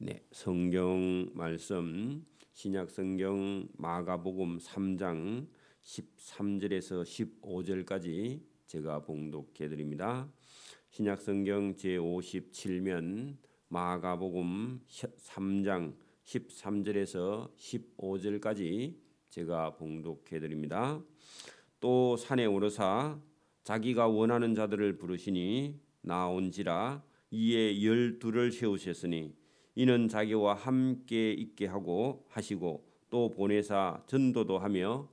네, 성경 말씀 신약 성경 마가복음 3장 13절에서 15절까지 제가 봉독해 드립니다. 신약 성경 제57면 마가복음 3장 13절에서 15절까지 제가 봉독해 드립니다. 또 산에 오르사 자기가 원하는 자들을 부르시니 나온지라 이에 12를 세우셨으니 이는 자기와 함께 있게 하고 하시고 또 보내사 전도도 하며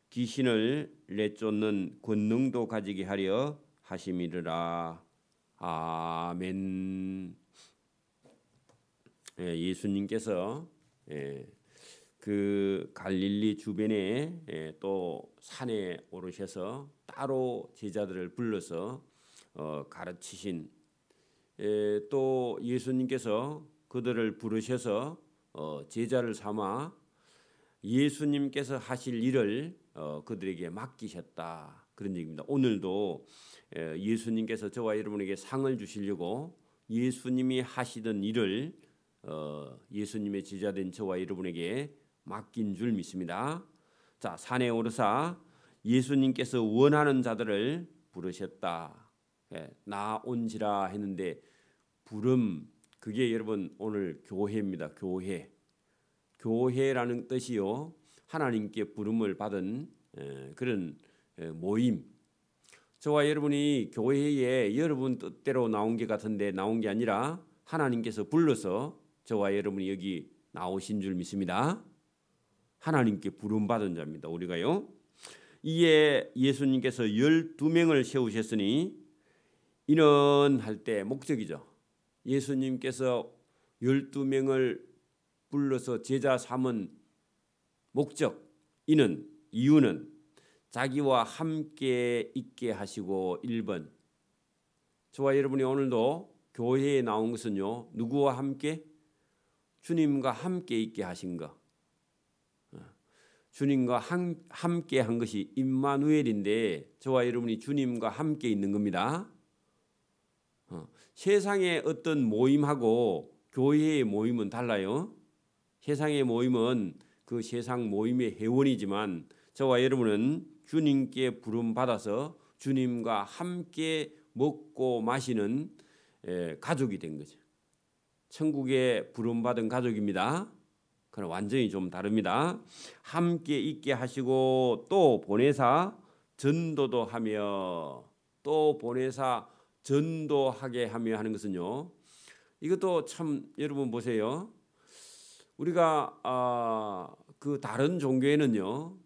귀신을 내쫓는 권능도 가지게 하려 하심이르라. 아멘. 예수님께서 그 갈릴리 주변에 또 산에 오르셔서 따로 제자들을 불러서 가르치신, 또 예수님께서 그들을 부르셔서 제자를 삼아 예수님께서 하실 일을 그들에게 맡기셨다, 그런 얘기입니다. 오늘도 예수님께서 저와 여러분에게 상을 주시려고 예수님이 하시던 일을 예수님의 제자된 저와 여러분에게 맡긴 줄 믿습니다. 자, 산에 오르사 예수님께서 원하는 자들을 부르셨다. 나온지라 했는데 부름, 그게 여러분 오늘 교회입니다. 교회라는 뜻이요, 하나님께 부름을 받은 그런 모임. 저와 여러분이 교회에 여러분 뜻대로 나온 게 같은데 나온 게 아니라 하나님께서 불러서 저와 여러분이 여기 나오신 줄 믿습니다. 하나님께 부름받은 자입니다, 우리가요. 이에 예수님께서 12명을 세우셨으니, 이는 할 때 목적이죠. 예수님께서 12명을 불러서 제자 삼은 목적, 이유는 자기와 함께 있게 하시고, 1번, 저와 여러분이 오늘도 교회에 나온 것은요, 누구와 함께? 주님과 함께 있게 하신 것. 주님과 함께 한 것이 임마누엘인데 저와 여러분이 주님과 함께 있는 겁니다. 세상의 어떤 모임하고 교회의 모임은 달라요. 세상의 모임은 그 세상 모임의 회원이지만 저와 여러분은 주님께 부름받아서 주님과 함께 먹고 마시는 가족이 된 거죠. 천국에 부름받은 가족입니다. 그럼 완전히 좀 다릅니다. 함께 있게 하시고 또 보내사 전도도 하며, 또 보내사 전도하게 하며 하는 것은요, 이것도 참 여러분 보세요. 우리가 그 다른 종교에는요,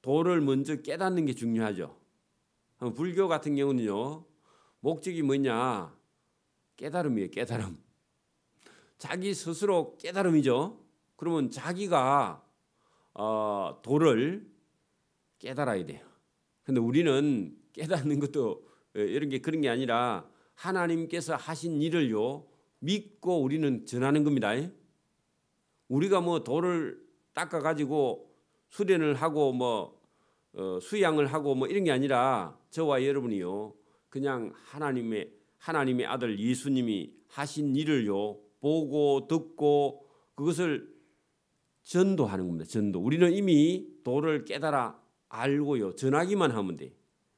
도를 먼저 깨닫는 게 중요하죠. 불교 같은 경우는요, 목적이 뭐냐? 깨달음이에요. 깨달음. 자기 스스로 깨달음이죠. 그러면 자기가 도를 깨달아야 돼요. 근데 우리는 깨닫는 것도 이런 게 그런 게 아니라 하나님께서 하신 일을요 믿고 우리는 전하는 겁니다. 우리가 뭐 도를 닦아 가지고 수련을 하고 뭐 수양을 하고 뭐 이런 게 아니라 저와 여러분이요 그냥 하나님의 아들 예수님이 하신 일을요 보고 듣고 그것을 전도하는 겁니다. 전도. 우리는 이미 도를 깨달아 알고요 전하기만 하면 돼.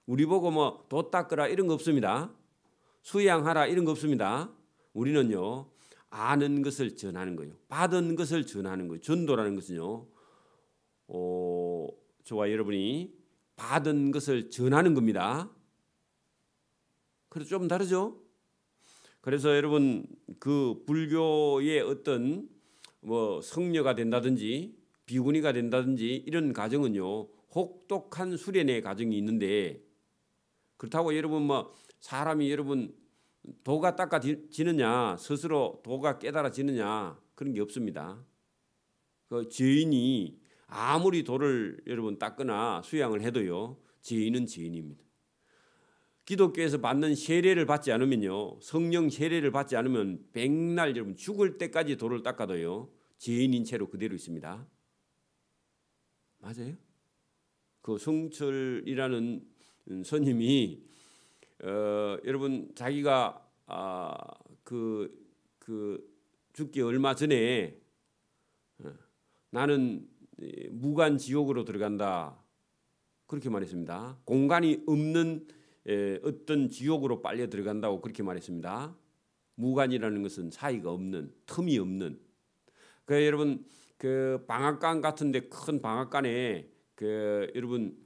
우리 보고 뭐 도 닦으라 이런 거 없습니다. 수양하라 이런 거 없습니다. 우리는요 아는 것을 전하는 거예요. 받은 것을 전하는 거예요. 전도라는 것은요 저와 여러분이 받은 것을 전하는 겁니다. 그래서 좀 다르죠. 그래서 여러분 그 불교의 어떤 뭐 성녀가 된다든지 비구니가 된다든지 이런 가정은요 혹독한 수련의 과정이 있는데, 그렇다고 여러분 뭐 사람이 여러분 도가 닦아지느냐 스스로 도가 깨달아지느냐 그런 게 없습니다. 그 죄인이 아무리 도를 여러분 닦거나 수양을 해도요 죄인은 죄인입니다. 기독교에서 받는 세례를 받지 않으면요 성령 세례를 받지 않으면 백날 여러분 죽을 때까지 도를 닦아도요 죄인인 채로 그대로 있습니다. 맞아요? 그 성철이라는 스님이 여러분 자기가 그 죽기 얼마 전에 나는 무간 지옥으로 들어간다 그렇게 말했습니다. 공간이 없는 어떤 지옥으로 빨려 들어간다고 그렇게 말했습니다. 무간이라는 것은 사이가 없는, 틈이 없는. 그 여러분 그 방앗간 같은데 큰 방앗간에 그 여러분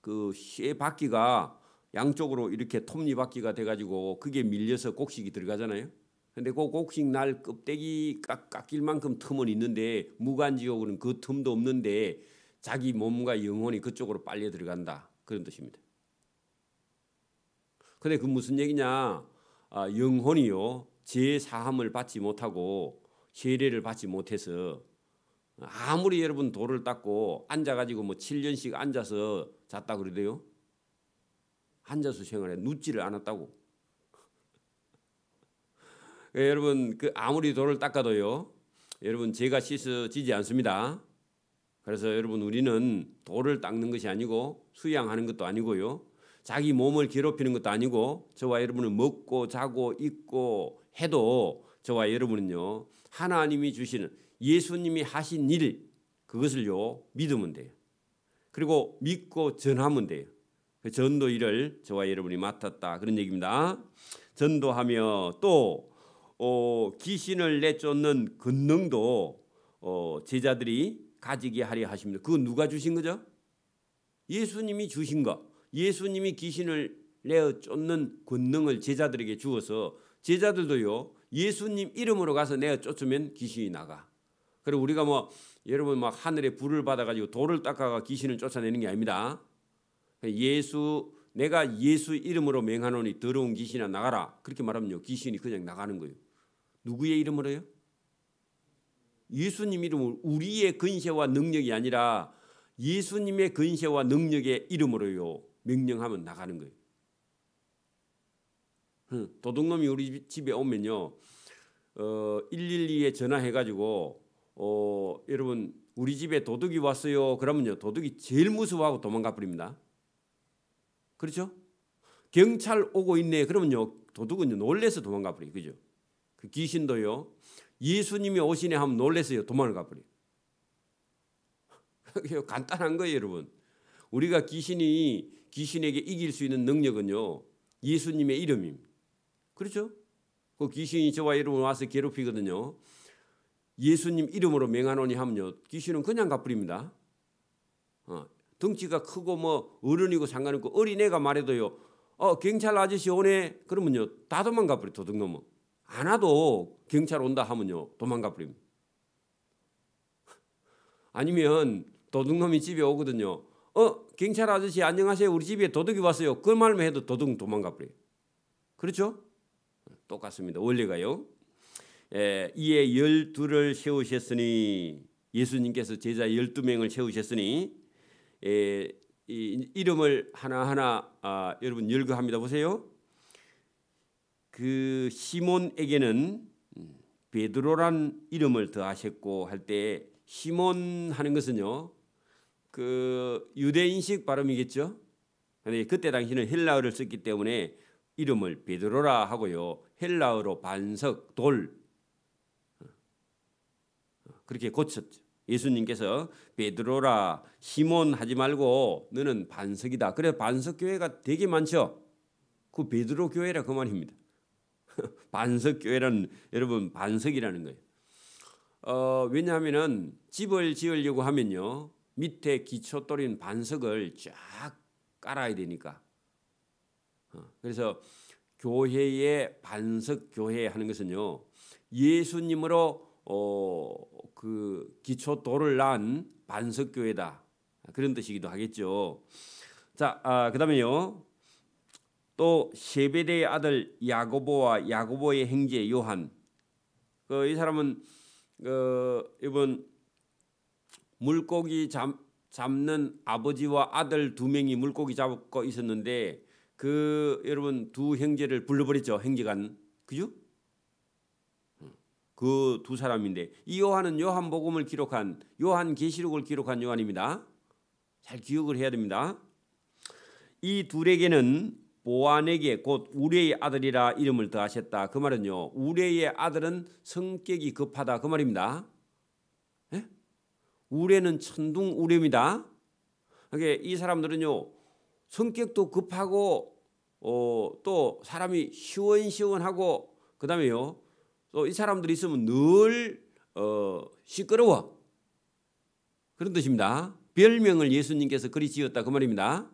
그 쇠 바퀴가 양쪽으로 이렇게 톱니바퀴가 돼가지고 그게 밀려서 곡식이 들어가잖아요. 근데 그 곡식 날 껍데기 깎일 만큼 틈은 있는데 무간지옥은 그 틈도 없는데 자기 몸과 영혼이 그쪽으로 빨려 들어간다 그런 뜻입니다. 근데 그 무슨 얘기냐? 영혼이요 죄 사함을 받지 못하고 세례를 받지 못해서 아무리 여러분 돌을 닦고 앉아가지고 뭐 7년씩 앉아서 잤다 그러대요. 앉아서 생활해 눕지를 않았다고. 여러분 그 아무리 돌을 닦아도요 여러분 죄가 씻어지지 않습니다. 그래서 여러분 우리는 돌을 닦는 것이 아니고 수양하는 것도 아니고요 자기 몸을 괴롭히는 것도 아니고 저와 여러분은 먹고 자고 입고 해도 저와 여러분은요 하나님이 주시는 예수님이 하신 일 그것을요 믿으면 돼요. 그리고 믿고 전하면 돼요. 그 전도 일을 저와 여러분이 맡았다 그런 얘기입니다. 전도하며 또 귀신을 내쫓는 권능도 제자들이 가지게 하려 하십니다. 그건 누가 주신 거죠? 예수님이 주신 거. 예수님이 귀신을 내쫓는 권능을 제자들에게 주어서 제자들도요 예수님 이름으로 가서 내어 쫓으면 귀신이 나가. 그리고 우리가 뭐 여러분 막 하늘에 불을 받아가지고 돌을 닦아가 귀신을 쫓아내는 게 아닙니다. 내가 예수 이름으로 맹하노니 더러운 귀신아 나가라 그렇게 말하면요 귀신이 그냥 나가는 거예요. 누구의 이름으로요? 예수님 이름으로. 우리의 근세와 능력이 아니라 예수님의 근세와 능력의 이름으로요 명령하면 나가는 거예요. 도둑놈이 우리 집에 오면요 112에 전화해가지고 여러분 우리 집에 도둑이 왔어요 그러면요 도둑이 제일 무서워하고 도망가 버립니다. 그렇죠? 경찰 오고 있네 그러면요 도둑은 놀래서 도망가 버려요. 그죠? 그 귀신도요 예수님이 오시네 하면 놀래서요 도망가 버려요. 간단한 거예요 여러분. 우리가 귀신에게 이길 수 있는 능력은요 예수님의 이름입니다. 그렇죠? 그 귀신이 저와 여러분 와서 괴롭히거든요. 예수님 이름으로 맹하노니 하면요 귀신은 그냥 가버립니다. 덩치가 크고 뭐 어른이고 상관없고 어린애가 말해도요 경찰 아저씨 오네 그러면요 다 도망가 버려. 도둑놈은 안 와도 경찰 온다 하면요 도망가 버립니다. 아니면 도둑놈이 집에 오거든요. 경찰 아저씨 안녕하세요 우리 집에 도둑이 왔어요 그 말만 해도 도둑은 도망가 버려요. 그렇죠? 똑같습니다. 원리가요. 이에 12를 세우셨으니 예수님께서 제자 12명을 세우셨으니 이 이름을 하나하나 여러분 열거합니다. 보세요. 그 시몬에게는 베드로란 이름을 더하셨고 할 때 시몬 하는 것은요 그 유대인식 발음이겠죠. 근데 그때 당시는 헬라어를 썼기 때문에 이름을 베드로라 하고요 헬라어로 반석 돌 그렇게 고쳤죠. 예수님께서 베드로라 시몬 하지 말고 너는 반석이다. 그래 반석 교회가 되게 많죠. 그 베드로 교회라 그 말입니다. 반석 교회는 여러분 반석이라는 거예요. 왜냐하면은 집을 지으려고 하면요 밑에 기초 돌인 반석을 쫙 깔아야 되니까. 그래서 교회의 반석 교회 하는 것은요 예수님으로 그 기초 돌을 낳은 반석 교회다 그런 뜻이기도 하겠죠. 자, 그다음에요 또 세베대의 아들 야고보와 야고보의 형제 요한. 이 사람은 이번 물고기 잡는 아버지와 아들 두 명이 물고기 잡고 있었는데 그 여러분 두 형제를 불러버렸죠. 형제간. 그죠? 그 두 사람인데 이 요한은 요한복음을 기록한 요한계시록을 기록한 요한입니다. 잘 기억을 해야 됩니다. 이 둘에게는 보아네게 곧 우레의 아들이라 이름을 더하셨다. 그 말은요, 우레의 아들은 성격이 급하다 그 말입니다. 예? 우레는 천둥 우레입니다. 그러니까 이 사람들은요, 성격도 급하고 또 사람이 시원시원하고 그다음에요, 또 이 사람들이 있으면 늘 시끄러워, 그런 뜻입니다. 별명을 예수님께서 그리 지었다 그 말입니다.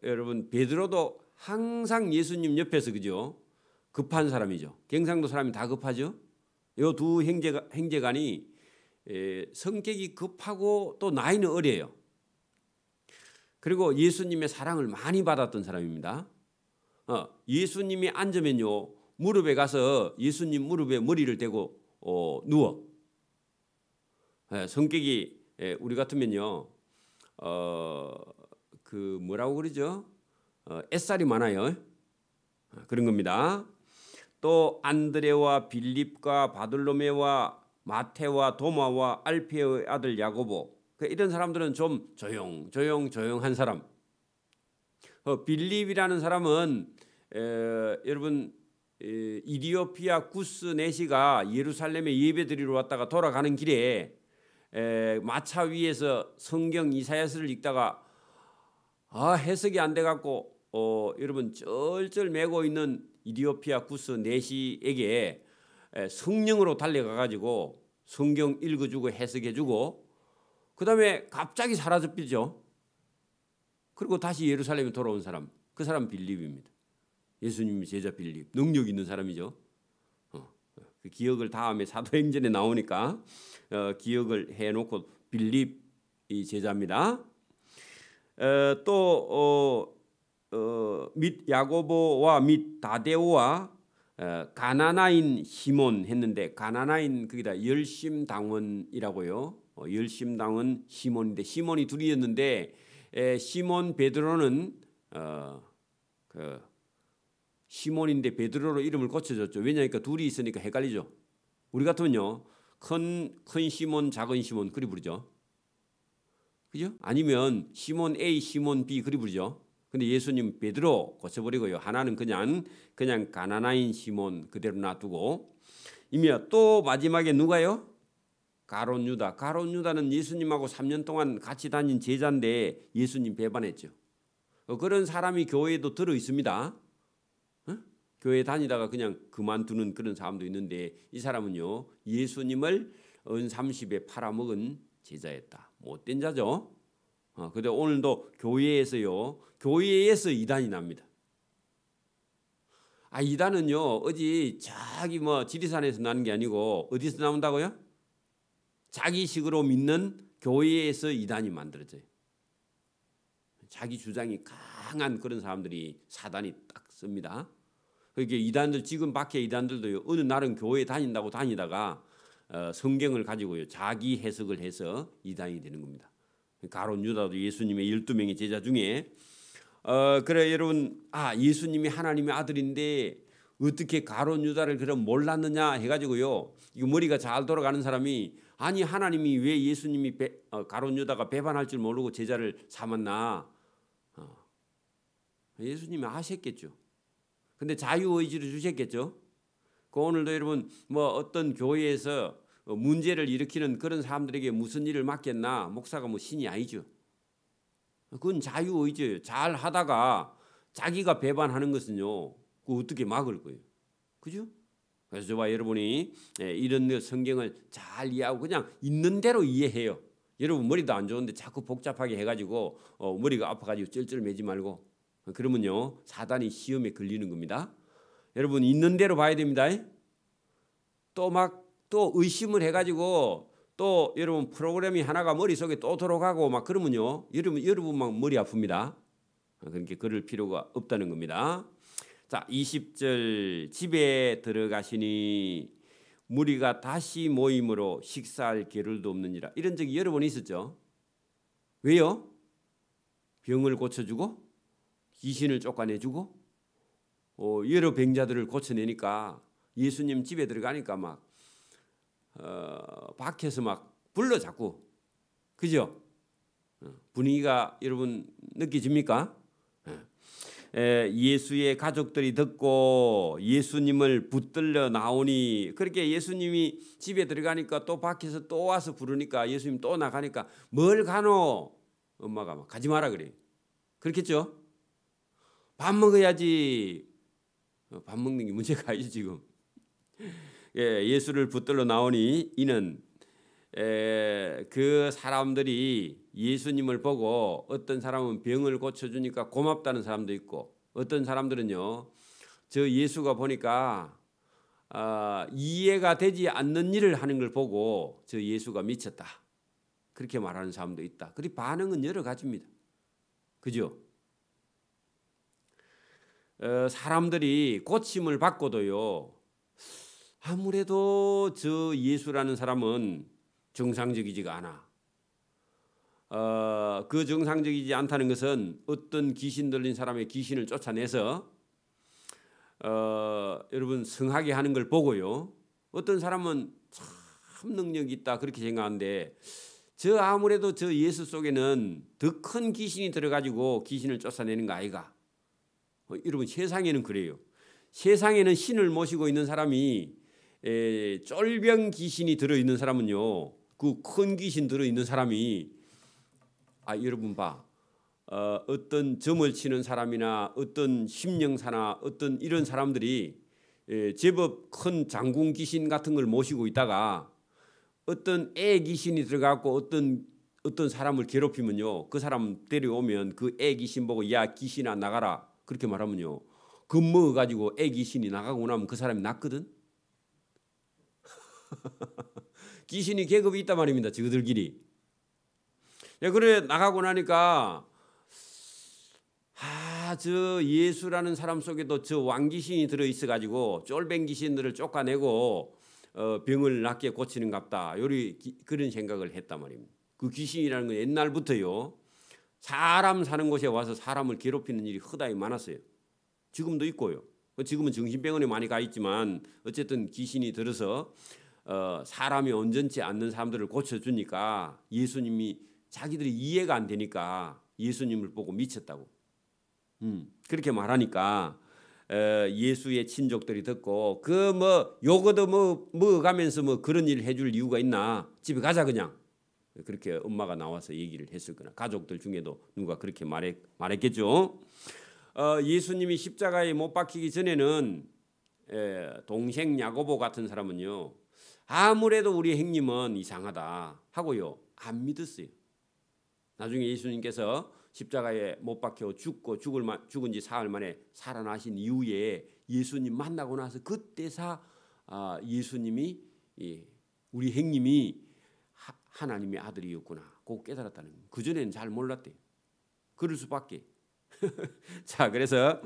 여러분, 베드로도 항상 예수님 옆에서, 그죠, 급한 사람이죠. 경상도 사람이 다 급하죠. 이 두 형제간이 성격이 급하고 또 나이는 어려요. 그리고 예수님의 사랑을 많이 받았던 사람입니다. 예수님이 앉으면요, 무릎에 가서 예수님 무릎에 머리를 대고 누워. 성격이 우리 같으면요, 그 뭐라고 그러죠? 햇살이 많아요. 그런 겁니다. 또 안드레와 빌립과 바돌로메와 마테와 도마와 알페오의 아들 야고보, 이런 사람들은 좀 조용한 사람. 빌립이라는 사람은 여러분, 이디오피아 구스 네시가 예루살렘에 예배드리러 왔다가 돌아가는 길에 마차 위에서 성경 이사야서를 읽다가 해석이 안 돼 갖고 여러분 쩔쩔 매고 있는 이디오피아 구스 네시에게 성령으로 달려가 가지고 성경 읽어주고 해석해주고 그다음에 갑자기 사라져버리죠. 그리고 다시 예루살렘에 돌아온 사람, 그 사람 빌립입니다. 예수님의 제자 빌립, 능력 있는 사람이죠. 그 기억을 다음에 사도행전에 나오니까 기억을 해놓고 빌립이 제자입니다. 또 및 야고보와 및 다데오와 가나나인 시몬 했는데, 가나나인 거기다 열심당원이라고요. 열심당원 시몬인데, 시몬이 둘이었는데 시몬 베드로는 그 시몬인데 베드로로 이름을 고쳐줬죠. 왜냐하니까 둘이 있으니까 헷갈리죠. 우리 같으면요, 큰 시몬 작은 시몬 그리 부르죠. 그죠? 아니면 시몬 A 시몬 B 그리 부르죠. 근데 예수님 베드로 고쳐버리고요, 하나는 그냥 가나나인 시몬 그대로 놔두고, 이미야 또 마지막에 누가요? 가롯 유다. 가롯 유다는 예수님하고 3년 동안 같이 다닌 제자인데 예수님 배반했죠. 그런 사람이 교회에도 들어 있습니다. 교회 다니다가 그냥 그만두는 그런 사람도 있는데, 이 사람은요, 예수님을 은30에 팔아먹은 제자였다. 못된 자죠. 근데 오늘도 교회에서 이단이 납니다. 이단은요, 어디 저기 지리산에서 나는 게 아니고 어디서 나온다고요? 자기식으로 믿는 교회에서 이단이 만들어져요. 자기 주장이 강한 그런 사람들이 사단이 딱 씁니다. 그게 이단들, 지금 밖에 이단들도요, 어느 날은 교회 다니다가 성경을 가지고요, 자기 해석을 해서 이단이 되는 겁니다. 가롯 유다도 예수님의 12명의 제자 중에 그래 여러분, 예수님이 하나님의 아들인데 어떻게 가롯 유다를 그럼 몰랐느냐 해가지고요, 이거 머리가 잘 돌아가는 사람이, 아니 하나님이 왜 예수님이 가롯 유다가 배반할 줄 모르고 제자를 삼았나? 예수님이 아셨겠죠. 근데 자유의지를 주셨겠죠. 오늘도 여러분 어떤 교회에서 문제를 일으키는 그런 사람들에게 무슨 일을 맡겼나? 목사가 신이 아니죠. 그건 자유의지예요. 잘 하다가 자기가 배반하는 것은요, 그거 어떻게 막을 거예요? 그죠? 그래서 저와 여러분이 이런 성경을 잘 이해하고 그냥 있는 대로 이해해요. 여러분 머리도 안 좋은데 자꾸 복잡하게 해가지고 머리가 아파가지고 쩔쩔매지 말고, 그러면요 사단이 시험에 걸리는 겁니다. 여러분 있는 대로 봐야 됩니다. 또 의심을 해가지고 또 여러분 프로그램이 하나가 머릿속에 또 들어가고 그러면요, 여러분 막 머리 아픕니다. 그러니까 그럴 필요가 없다는 겁니다. 자, 20절 집에 들어가시니 무리가 다시 모임으로 식사할 겨를도 없느니라. 이런 적이 여러 번 있었죠. 왜요? 병을 고쳐주고 귀신을 쫓아내주고 여러 병자들을 고쳐내니까 예수님 집에 들어가니까 밖에서 불러 자꾸, 그죠? 분위기가 여러분 느껴집니까? 예수의 가족들이 듣고 예수님을 붙들려 나오니, 그렇게 예수님이 집에 들어가니까 또 밖에서 또 와서 부르니까 예수님 또 나가니까 뭘 가노? 엄마가 막 가지 마라 그래. 그렇겠죠? 밥 먹어야지. 밥 먹는 게 문제가 아니지 지금. 예수를 붙들러 나오니 이는 그 사람들이 예수님을 보고 어떤 사람은 병을 고쳐주니까 고맙다는 사람도 있고, 어떤 사람들은요 저 예수가 보니까 이해가 되지 않는 일을 하는 걸 보고 저 예수가 미쳤다 그렇게 말하는 사람도 있다. 그리고 반응은 여러 가지입니다. 그죠? 사람들이 고침을 받고도요 아무래도 저 예수라는 사람은 정상적이지가 않아. 그 정상적이지 않다는 것은 어떤 귀신 들린 사람의 귀신을 쫓아내서 여러분 성하게 하는 걸 보고요. 어떤 사람은 참 능력이 있다 그렇게 생각하는데 아무래도 저 예수 속에는 더 큰 귀신이 들어가지고 귀신을 쫓아내는 거 아이가. 여러분 세상에는 그래요. 세상에는 신을 모시고 있는 사람이 쫄병 귀신이 들어있는 사람은요. 그 큰 귀신 들어있는 사람이 여러분 봐. 어떤 점을 치는 사람이나 어떤 심령사나 어떤 이런 사람들이 제법 큰 장군 귀신 같은 걸 모시고 있다가 어떤 애 귀신이 들어가고 어떤 사람을 괴롭히면요. 그 사람 데려오면 그 애 귀신 보고 야 귀신아 나가라 그렇게 말하면요. 겁먹어가지고 애 귀신이 나가고 나면 그 사람이 낫거든. 귀신이 계급이 있단 말입니다. 저들끼리. 그래 나가고 나니까 저 예수라는 사람 속에도 저 왕귀신이 들어있어가지고 쫄뱅 귀신들을 쫓아내고 병을 낫게 고치는갑다. 그런 생각을 했단 말입니다. 그 귀신이라는 건 옛날부터요. 사람 사는 곳에 와서 사람을 괴롭히는 일이 허다히 많았어요. 지금도 있고요. 지금은 정신병원에 많이 가 있지만 어쨌든 귀신이 들어서 사람이 온전치 않는 사람들을 고쳐주니까 예수님이 자기들이 이해가 안 되니까 예수님을 보고 미쳤다고. 그렇게 말하니까 예수의 친족들이 듣고 요거도 먹어가면서 그런 일 해줄 이유가 있나? 집에 가자 그냥. 그렇게 엄마가 나와서 얘기를 했을 거나 가족들 중에도 누가 그렇게 말했겠죠. 예수님이 십자가에 못 박히기 전에는 동생 야고보 같은 사람은요. 아무래도 우리 형님은 이상하다 하고요. 안 믿었어요. 나중에 예수님께서 십자가에 못 박혀 죽은 지 사흘 만에 살아나신 이후에 예수님 만나고 나서 그때서 예수님이 우리 형님이 하나님의 아들이었구나 꼭 깨달았다는 거예요. 그전에는 잘 몰랐대요. 그럴 수밖에. 자, 그래서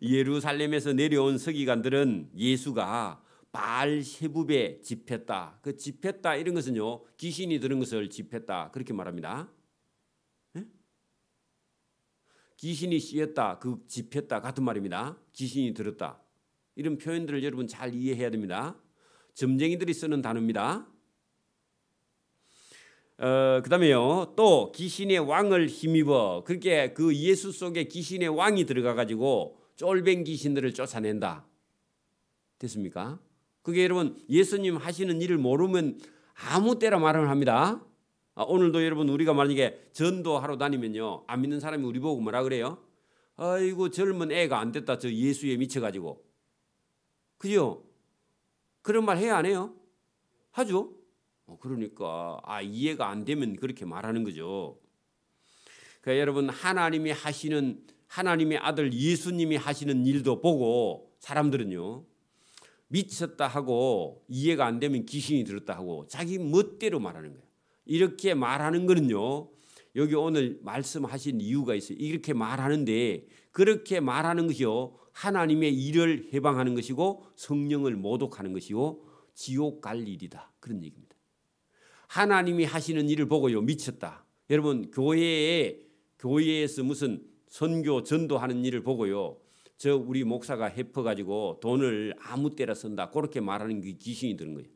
예루살렘에서 내려온 서기관들은 예수가 바알세붑에 집했다. 그 집했다 이런 것은요. 귀신이 들은 것을 집했다. 그렇게 말합니다. 네? 귀신이 씌었다. 그 집했다 같은 말입니다. 귀신이 들었다. 이런 표현들을 여러분 잘 이해해야 됩니다. 점쟁이들이 쓰는 단어입니다. 그다음에요. 또 귀신의 왕을 힘입어. 그렇게 그 예수 속에 귀신의 왕이 들어가 가지고 쫄뱅 귀신들을 쫓아낸다. 됐습니까? 그게 여러분 예수님 하시는 일을 모르면 아무 때나 말을 합니다. 오늘도 여러분 우리가 만약에 전도하러 다니면요. 안 믿는 사람이 우리 보고 뭐라 그래요? 아이고 젊은 애가 안 됐다. 저 예수에 미쳐가지고. 그죠? 그런 말 해야 안 해요? 하죠? 그러니까 이해가 안 되면 그렇게 말하는 거죠. 그러니까 여러분 하나님의 아들 예수님이 하시는 일도 보고 사람들은요. 미쳤다 하고 이해가 안 되면 귀신이 들었다 하고 자기 멋대로 말하는 거예요. 이렇게 말하는 거는요. 여기 오늘 말씀하신 이유가 있어요. 이렇게 말하는데 그렇게 말하는 것이요. 하나님의 일을 해방하는 것이고 성령을 모독하는 것이고 지옥 갈 일이다. 그런 얘기입니다. 하나님이 하시는 일을 보고요. 미쳤다. 여러분 교회에서 무슨 선교 전도하는 일을 보고요. 저 우리 목사가 해퍼가지고 돈을 아무 때나 쓴다. 그렇게 말하는 게 귀신이 드는 거예요.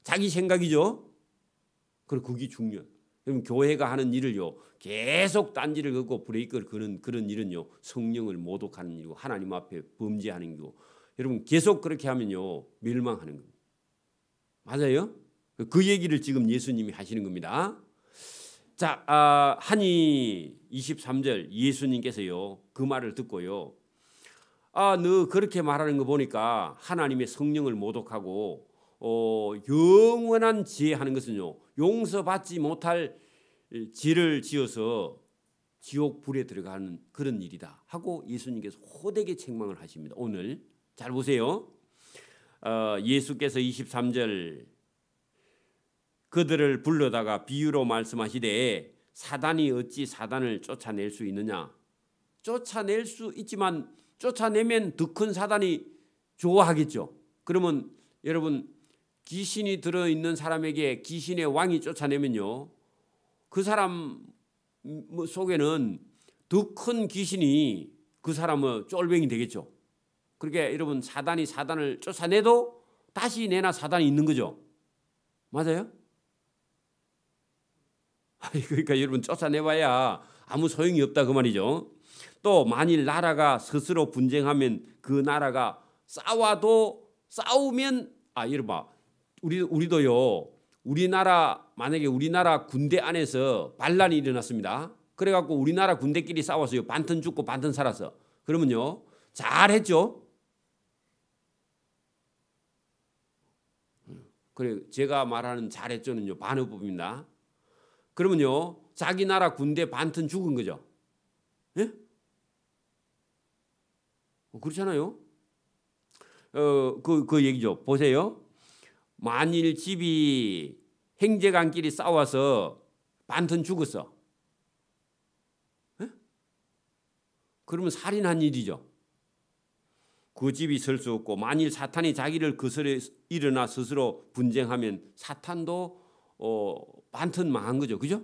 자기 생각이죠. 그리고 그게 중요해요. 그럼 교회가 하는 일을요 계속 딴지를 걷고 브레이크를 거는 그런 일은요 성령을 모독하는 일이고 하나님 앞에 범죄하는 일이고 여러분 계속 그렇게 하면요 멸망하는 겁니다. 맞아요? 그 얘기를 지금 예수님이 하시는 겁니다. 자, 한이 23절 예수님께서요 그 말을 듣고요 너 그렇게 말하는 거 보니까 하나님의 성령을 모독하고 영원한 죄 하는 것은요 용서받지 못할 죄를 지어서 지옥 불에 들어가는 그런 일이다 하고 예수님께서 호되게 책망을 하십니다. 오늘 잘 보세요. 예수께서 23절 그들을 불러다가 비유로 말씀하시되 사단이 어찌 사단을 쫓아낼 수 있느냐. 쫓아낼 수 있지만 쫓아내면 더 큰 사단이 좋아하겠죠. 그러면 여러분 귀신이 들어있는 사람에게 귀신의 왕이 쫓아내면요 그 사람 속에는 더 큰 귀신이 그 사람의 쫄병이 되겠죠. 그러니까 여러분 사단이 사단을 쫓아내도 다시 내나 사단이 있는 거죠. 맞아요? 그러니까 여러분 쫓아내봐야 아무 소용이 없다 그 말이죠. 또 만일 나라가 스스로 분쟁하면 그 나라가 싸우면 여러분 봐 우리도요 우리나라 만약에 우리나라 군대 안에서 반란이 일어났습니다. 그래갖고 우리나라 군대끼리 싸웠어요. 반튼 죽고 반튼 살았어. 그러면요 잘했죠. 그래 제가 말하는 잘했죠는요 반어법입니다. 그러면요 자기 나라 군대 반튼 죽은 거죠. 예? 그렇잖아요. 그 얘기죠. 보세요. 만일 집이 형제간끼리 싸워서 반튼 죽었어. 예? 그러면 살인한 일이죠. 그 집이 설 수 없고 만일 사탄이 자기를 거스려 일어나 스스로 분쟁하면 사탄도 반튼 망한 거죠. 그죠?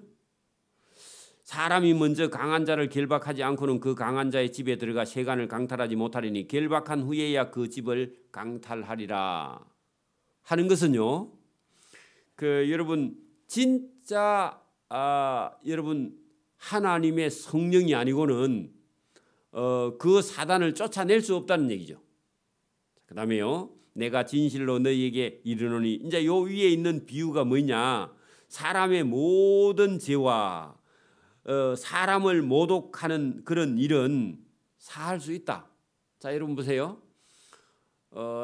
사람이 먼저 강한 자를 결박하지 않고는 그 강한 자의 집에 들어가 세간을 강탈하지 못하리니 결박한 후에야 그 집을 강탈하리라 하는 것은요. 여러분 진짜 여러분 하나님의 성령이 아니고는 그 사단을 쫓아낼 수 없다는 얘기죠. 그다음에요. 내가 진실로 너희에게 이르노니 이제 요 위에 있는 비유가 뭐냐? 사람의 모든 죄와 사람을 모독하는 그런 일은 사할 수 있다. 자, 여러분 보세요.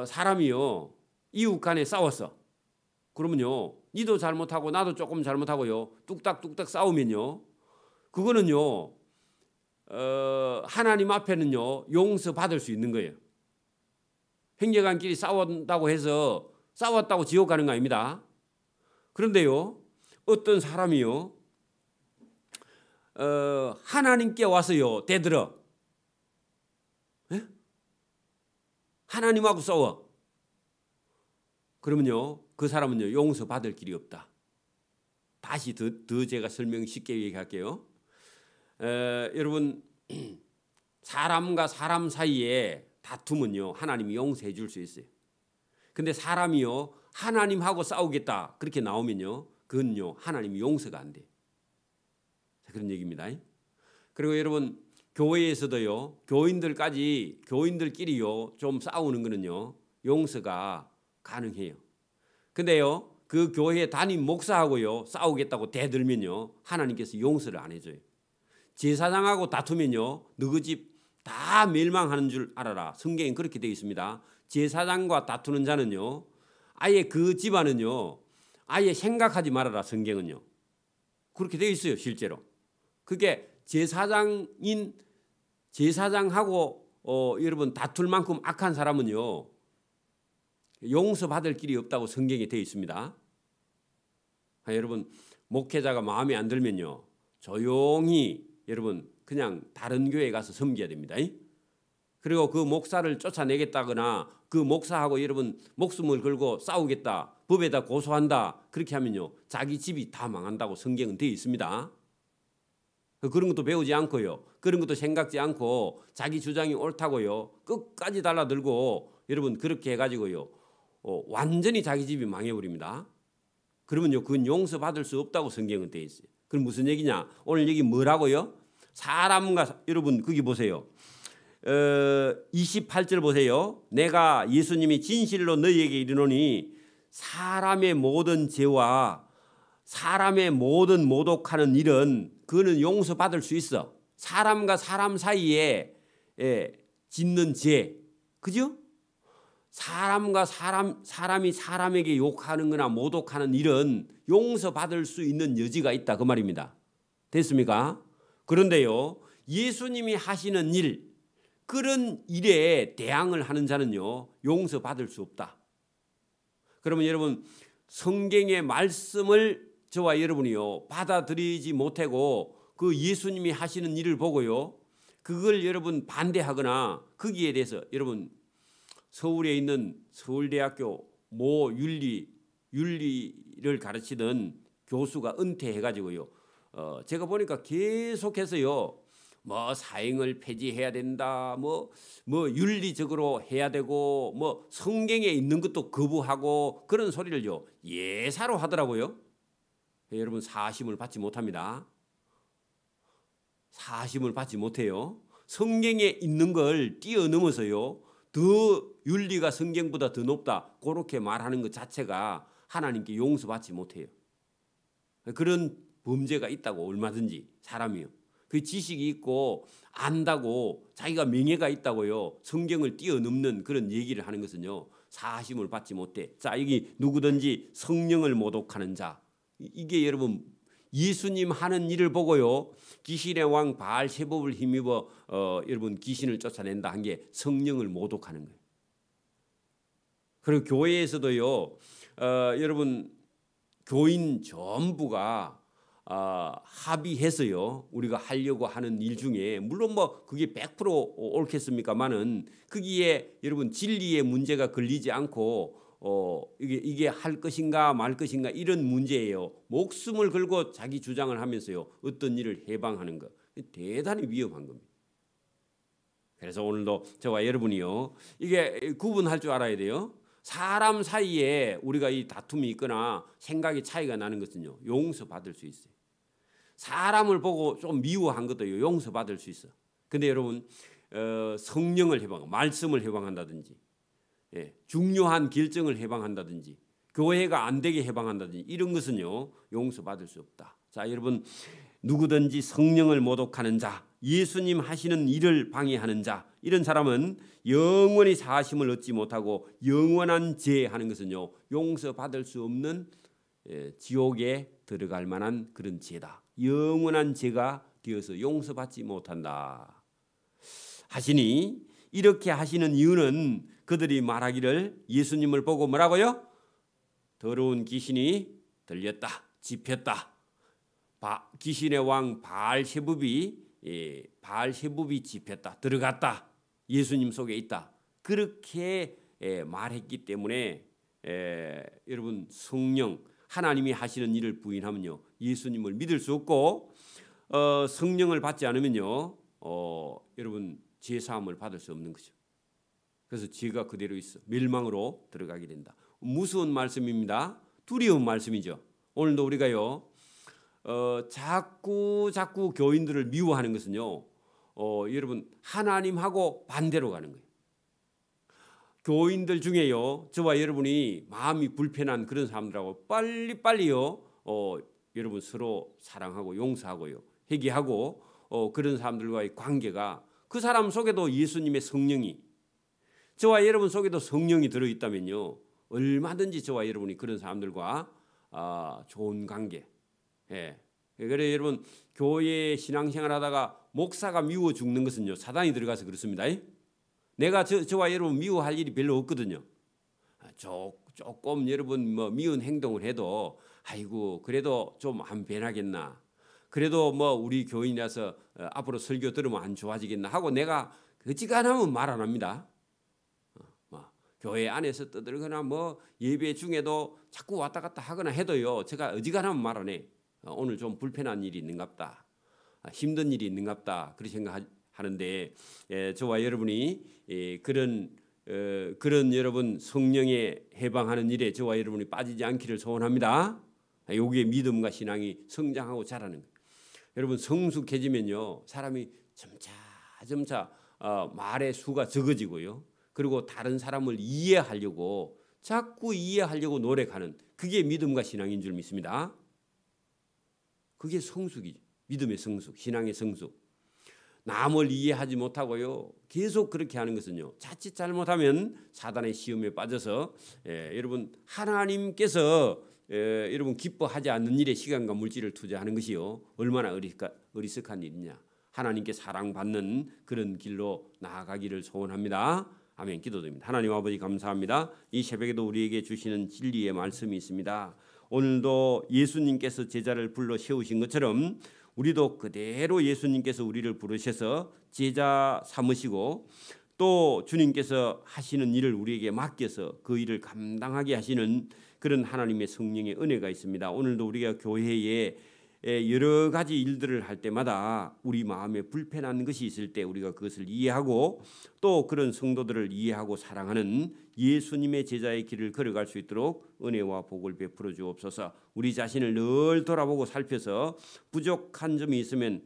사람이요 이웃 간에 싸웠어. 그러면요 니도 잘못하고 나도 조금 잘못하고요 뚝딱뚝딱 싸우면요 그거는요 하나님 앞에는요 용서받을 수 있는 거예요. 형제간끼리 싸웠다고 해서 싸웠다고 지옥 가는 거 아닙니다. 그런데요 어떤 사람이요 하나님께 와서요 대들어. 에? 하나님하고 싸워. 그러면요 그 사람은요 용서받을 길이 없다. 다시 더 제가 설명 쉽게 얘기할게요. 여러분 사람과 사람 사이에 다툼은요 하나님이 용서해 줄 수 있어요. 근데 사람이요 하나님하고 싸우겠다 그렇게 나오면요 그건요 하나님이 용서가 안 돼. 그런 얘기입니다. 그리고 여러분 교회에서도요 교인들끼리요 좀 싸우는 거는요 용서가 가능해요. 근데요 그 교회 담임 목사하고요 싸우겠다고 대들면요 하나님께서 용서를 안 해줘요. 제사장하고 다투면요 너희 집 다 멸망하는 줄 알아라. 성경에 그렇게 되어 있습니다. 제사장과 다투는 자는요 아예 그 집안은요 아예 생각하지 말아라. 성경은요 그렇게 되어 있어요. 실제로 그게 제사장하고 여러분 다툴 만큼 악한 사람은요 용서받을 길이 없다고 성경에 되어 있습니다. 여러분 목회자가 마음에 안 들면요 조용히 여러분 그냥 다른 교회에 가서 섬겨야 됩니다. 그리고 그 목사를 쫓아내겠다거나 그 목사하고 여러분 목숨을 걸고 싸우겠다 법에다 고소한다 그렇게 하면요 자기 집이 다 망한다고 성경은 되어 있습니다. 그런 것도 배우지 않고요 그런 것도 생각지 않고 자기 주장이 옳다고요 끝까지 달라들고 여러분 그렇게 해가지고요 완전히 자기 집이 망해버립니다. 그러면요 그건 용서받을 수 없다고 성경은 되어 있어요. 그럼 무슨 얘기냐? 오늘 여기 뭐라고요? 사람과 여러분 거기 보세요. 28절 보세요. 내가 예수님이 진실로 너희에게 이르노니 사람의 모든 죄와 사람의 모든 모독하는 일은 그는 용서받을 수 있어. 사람과 사람 사이에 짓는 죄, 그죠? 사람과 사람이 사람에게 욕하는 거나 모독하는 일은 용서받을 수 있는 여지가 있다 그 말입니다. 됐습니까? 그런데요, 예수님이 하시는 일, 그런 일에 대항을 하는 자는요, 용서받을 수 없다. 그러면 여러분, 성경의 말씀을 저와 여러분이요 받아들이지 못하고 그 예수님이 하시는 일을 보고요, 그걸 여러분 반대하거나 거기에 대해서 여러분 서울에 있는 서울대학교 모 윤리를 가르치던 교수가 은퇴해가지고요, 제가 보니까 계속해서요, 뭐 사형을 폐지해야 된다, 뭐 윤리적으로 해야 되고, 뭐 성경에 있는 것도 거부하고 그런 소리를요 예사로 하더라고요. 여러분 사심을 받지 못합니다. 사심을 받지 못해요. 성경에 있는 걸 뛰어넘어서요, 더 윤리가 성경보다 더 높다 그렇게 말하는 것 자체가 하나님께 용서받지 못해요. 그런 범죄가 있다고 얼마든지 사람이요. 그 지식이 있고 안다고 자기가 명예가 있다고요 성경을 뛰어넘는 그런 얘기를 하는 것은요 사심을 받지 못해. 자, 여기 누구든지 성령을 모독하는 자, 이게 여러분 예수님 하는 일을 보고요 귀신의 왕 바알세붑을 힘입어 여러분 귀신을 쫓아낸다 한 게 성령을 모독하는 거예요. 그리고 교회에서도요 여러분 교인 전부가 합의해서요 우리가 하려고 하는 일 중에 물론 뭐 그게 100% 옳겠습니까만은 거기에 여러분 진리의 문제가 걸리지 않고 이게 할 것인가 말 것인가 이런 문제예요. 목숨을 걸고 자기 주장을 하면서요 어떤 일을 해방하는 것, 대단히 위험한 겁니다. 그래서 오늘도 저와 여러분이요 이게 구분할 줄 알아야 돼요. 사람 사이에 우리가 이 다툼이 있거나 생각이 차이가 나는 것은요 용서받을 수 있어요. 사람을 보고 좀 미워한 것도 용서받을 수 있어. 근데 여러분 성령을 해방, 말씀을 해방한다든지, 중요한 결정을 해방한다든지, 교회가 안 되게 해방한다든지 이런 것은요 용서받을 수 없다. 자, 여러분 누구든지 성령을 모독하는 자, 예수님 하시는 일을 방해하는 자, 이런 사람은 영원히 사심을 얻지 못하고 영원한 죄하는 것은요 용서받을 수 없는 지옥에 들어갈 만한 그런 죄다. 영원한 죄가 되어서 용서받지 못한다 하시니, 이렇게 하시는 이유는 그들이 말하기를 예수님을 보고 뭐라고요? 더러운 귀신이 들렸다, 집혔다. 귀신의 왕 바알세붑이 집혔다, 들어갔다, 예수님 속에 있다, 그렇게 말했기 때문에 여러분 성령 하나님이 하시는 일을 부인하면요 예수님을 믿을 수 없고 성령을 받지 않으면요 여러분 죄 사함을 받을 수 없는 거죠. 그래서 죄가 그대로 있어 멸망으로 들어가게 된다. 무서운 말씀입니다. 두려운 말씀이죠. 오늘도 우리가요 자꾸 교인들을 미워하는 것은요 여러분 하나님하고 반대로 가는 거예요. 교인들 중에요 저와 여러분이 마음이 불편한 그런 사람들하고 빨리요 여러분 서로 사랑하고 용서하고요 회개하고 그런 사람들과의 관계가, 그 사람 속에도 예수님의 성령이, 저와 여러분 속에도 성령이 들어있다면요 얼마든지 저와 여러분이 그런 사람들과 좋은 관계. 그래 여러분 교회 신앙생활 하다가 목사가 미워 죽는 것은요 사단이 들어가서 그렇습니다. 내가 저와 여러분 미워할 일이 별로 없거든요. 조금 여러분 뭐 미운 행동을 해도 아이고 그래도 좀 안 변하겠나, 그래도 뭐 우리 교인이라서 앞으로 설교 들으면 안 좋아지겠나 하고 내가 어지간하면 말 안 합니다. 교회 안에서 떠들거나 뭐 예배 중에도 자꾸 왔다 갔다 하거나 해도요 제가 어지간하면 말 안 해. 오늘 좀 불편한 일이 있는갑다, 힘든 일이 있는갑다, 그렇게 생각하는데 저와 여러분이 그런 여러분 성령에 해방하는 일에 저와 여러분이 빠지지 않기를 소원합니다. 여기에 믿음과 신앙이 성장하고 자라는 거예요. 여러분 성숙해지면요 사람이 점차 말의 수가 적어지고요. 그리고 다른 사람을 이해하려고 자꾸 이해하려고 노력하는 그게 믿음과 신앙인 줄 믿습니다. 그게 성숙이죠. 믿음의 성숙, 신앙의 성숙. 남을 이해하지 못하고요. 계속 그렇게 하는 것은요. 자칫 잘못하면 사단의 시험에 빠져서 여러분 하나님께서 여러분 기뻐하지 않는 일에 시간과 물질을 투자하는 것이요. 얼마나 어리석한 일이냐. 하나님께 사랑받는 그런 길로 나아가기를 소원합니다. 아멘. 기도드립니다. 하나님 아버지 감사합니다. 이 새벽에도 우리에게 주시는 진리의 말씀이 있습니다. 오늘도 예수님께서 제자를 불러 세우신 것처럼 우리도 그대로 예수님께서 우리를 부르셔서 제자 삼으시고 또 주님께서 하시는 일을 우리에게 맡겨서 그 일을 감당하게 하시는 그런 하나님의 성령의 은혜가 있습니다. 오늘도 우리가 교회에 여러 가지 일들을 할 때마다 우리 마음에 불편한 것이 있을 때 우리가 그것을 이해하고 또 그런 성도들을 이해하고 사랑하는 예수님의 제자의 길을 걸어갈 수 있도록 은혜와 복을 베풀어 주옵소서. 우리 자신을 늘 돌아보고 살펴서 부족한 점이 있으면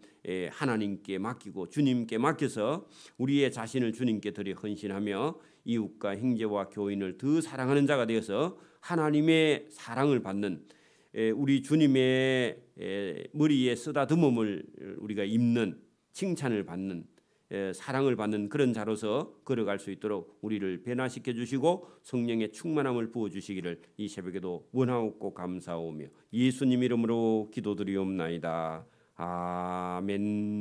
하나님께 맡기고 주님께 맡겨서 우리의 자신을 주님께 드려 헌신하며 이웃과 형제와 교인을 더 사랑하는 자가 되어서 하나님의 사랑을 받는 우리 주님의 머리에 쓰다듬음을 우리가 입는 칭찬을 받는 사랑을 받는 그런 자로서 걸어갈 수 있도록 우리를 변화시켜 주시고 성령의 충만함을 부어 주시기를 이 새벽에도 원하옵고 감사하오며 예수님 이름으로 기도드리옵나이다. 아멘.